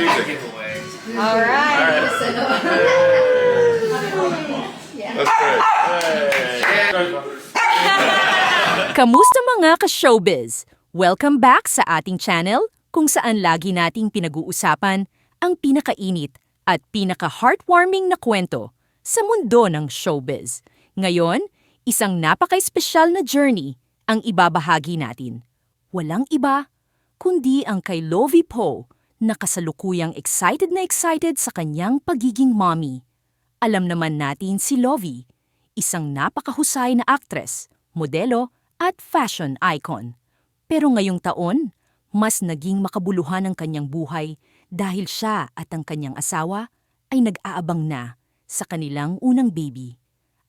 Giveaway. All right. That's great. Kamusta mga ka-showbiz? Welcome back sa ating channel kung saan lagi nating pinag-uusapan ang pinakainit at pinaka-heartwarming na kwento sa mundo ng showbiz. Ngayon, isang napaka-espesyal na journey ang ibabahagi natin. Walang iba, kundi ang kay Lovie Poe na kasalukuyang excited sa kanyang pagiging mommy. Alam naman natin si Lovie, isang napakahusay na actress, modelo at fashion icon. Pero ngayong taon, mas naging makabuluhan ang kanyang buhay dahil siya at ang kanyang asawa ay nag-aabang na sa kanilang unang baby.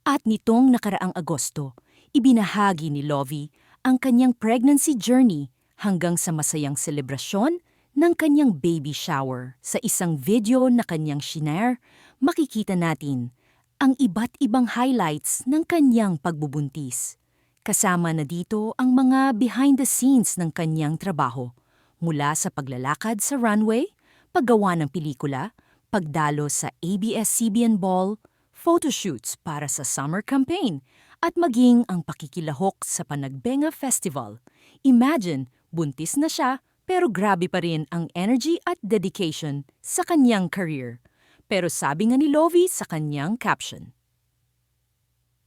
At nitong nakaraang Agosto, ibinahagi ni Lovie ang kanyang pregnancy journey hanggang sa masayang selebrasyon ng kanyang baby shower. Sa isang video na kanyang shinare, makikita natin ang iba't ibang highlights ng kanyang pagbubuntis. Kasama na dito ang mga behind the scenes ng kanyang trabaho, mula sa paglalakad sa runway, paggawa ng pelikula, pagdalo sa ABS-CBN Ball, photoshoots para sa summer campaign, at maging ang pakikilahok sa Panagbenga Festival. Imagine, buntis na siya, pero grabe pa rin ang energy at dedication sa kanyang career. Pero sabi nga ni Lovie sa kanyang caption,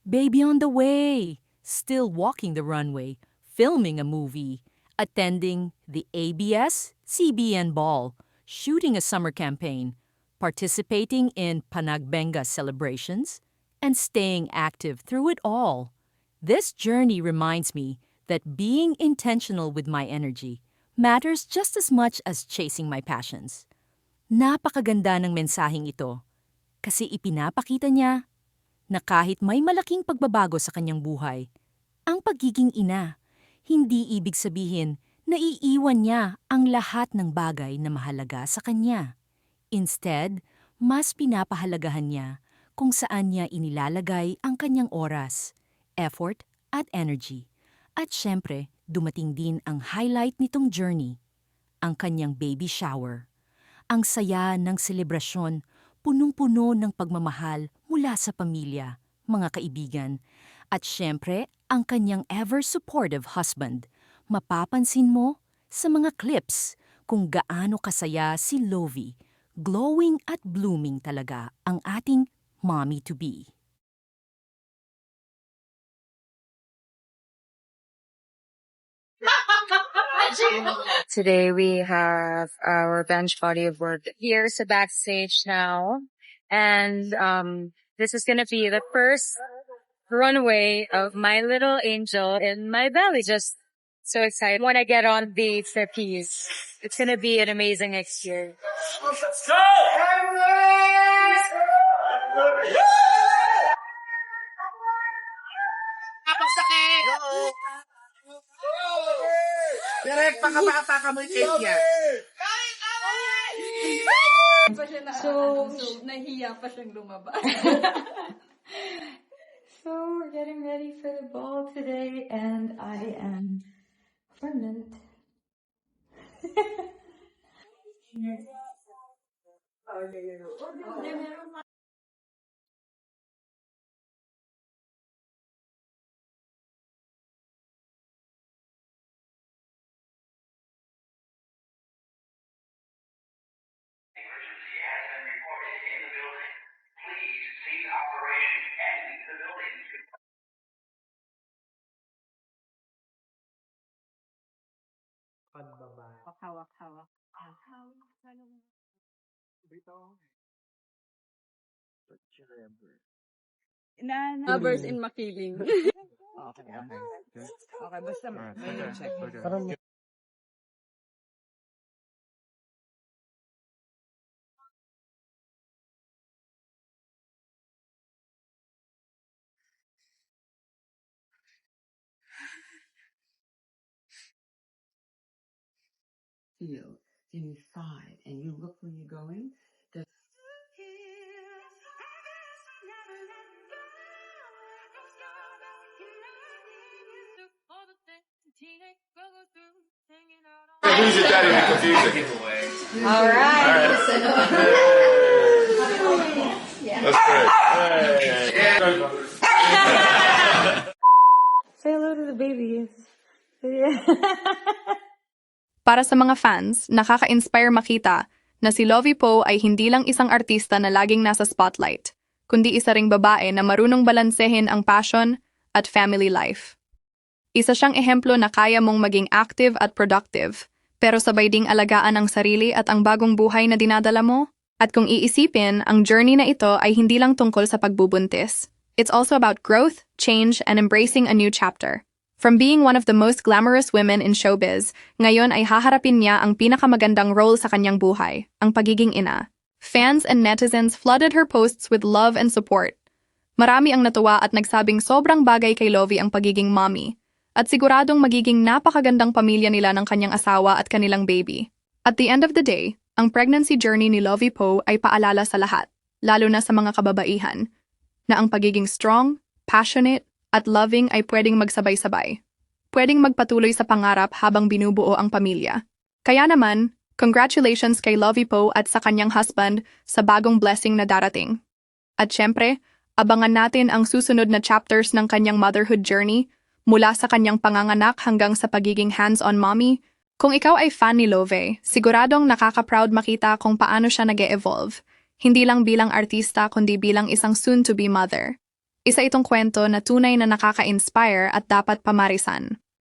"Baby on the way, still walking the runway, filming a movie, attending the ABS-CBN Ball, shooting a summer campaign, participating in Panagbenga celebrations, and staying active through it all. This journey reminds me that being intentional with my energy matters just as much as chasing my passions." Napakaganda ng mensaheng ito kasi ipinapakita niya na kahit may malaking pagbabago sa kanyang buhay, ang pagiging ina, hindi ibig sabihin na iiwan niya ang lahat ng bagay na mahalaga sa kanya. Instead, mas pinapahalagahan niya kung saan niya inilalagay ang kanyang oras, effort at energy. At syempre, dumating din ang highlight nitong journey, ang kanyang baby shower. Ang saya ng selebrasyon, punong-puno ng pagmamahal mula sa pamilya, mga kaibigan, at syempre ang kanyang ever-supportive husband. Mapapansin mo sa mga clips kung gaano kasaya si Lovie. Glowing at blooming talaga ang ating mommy-to-be. Today we have our bench body of work. Here's the backstage now. And this is going to be the first runway of my little angel in my belly. Just so excited when I get on the trapeze. It's going to be an amazing experience. Direct pakabata ka mo yung niya. So, nahiya pa siyang lumabas. So, we're getting ready for the ball today, and I am pregnant. Emergency has been reported in the building. Please cease operation and leave the building. Hawak-hawak. Lovers in Makiling. Okay, basta may check. Feel in 5 and you look where you're going. Who's your daddy? Because he's a giveaway. All right. That's great. Hey. Say hello to the babies. Para sa mga fans, nakaka-inspire makita na si Lovie Poe ay hindi lang isang artista na laging nasa spotlight, kundi isa ring babae na marunong balansehin ang passion at family life. Isa siyang ehemplo na kaya mong maging active at productive, pero sabay ding alagaan ang sarili at ang bagong buhay na dinadala mo. At kung iisipin, ang journey na ito ay hindi lang tungkol sa pagbubuntis. It's also about growth, change, and embracing a new chapter. From being one of the most glamorous women in showbiz, ngayon ay haharapin niya ang pinakamagandang role sa kanyang buhay, ang pagiging ina. Fans and netizens flooded her posts with love and support. Marami ang natuwa at nagsabing sobrang bagay kay Lovie ang pagiging mommy, at siguradong magiging napakagandang pamilya nila ng kanyang asawa at kanilang baby. At the end of the day, ang pregnancy journey ni Lovie Poe ay paalala sa lahat, lalo na sa mga kababaihan, na ang pagiging strong, passionate, at loving ay pwedeng magsabay-sabay. Pwedeng magpatuloy sa pangarap habang binubuo ang pamilya. Kaya naman, congratulations kay Lovie Poe at sa kanyang husband sa bagong blessing na darating. At syempre, abangan natin ang susunod na chapters ng kanyang motherhood journey, mula sa kanyang panganganak hanggang sa pagiging hands-on mommy. Kung ikaw ay fan ni Lovie, siguradong nakaka-proud makita kung paano siya nag-e-evolve, hindi lang bilang artista kundi bilang isang soon-to-be mother. Isa itong kwento na tunay na nakaka-inspire at dapat pamarisan.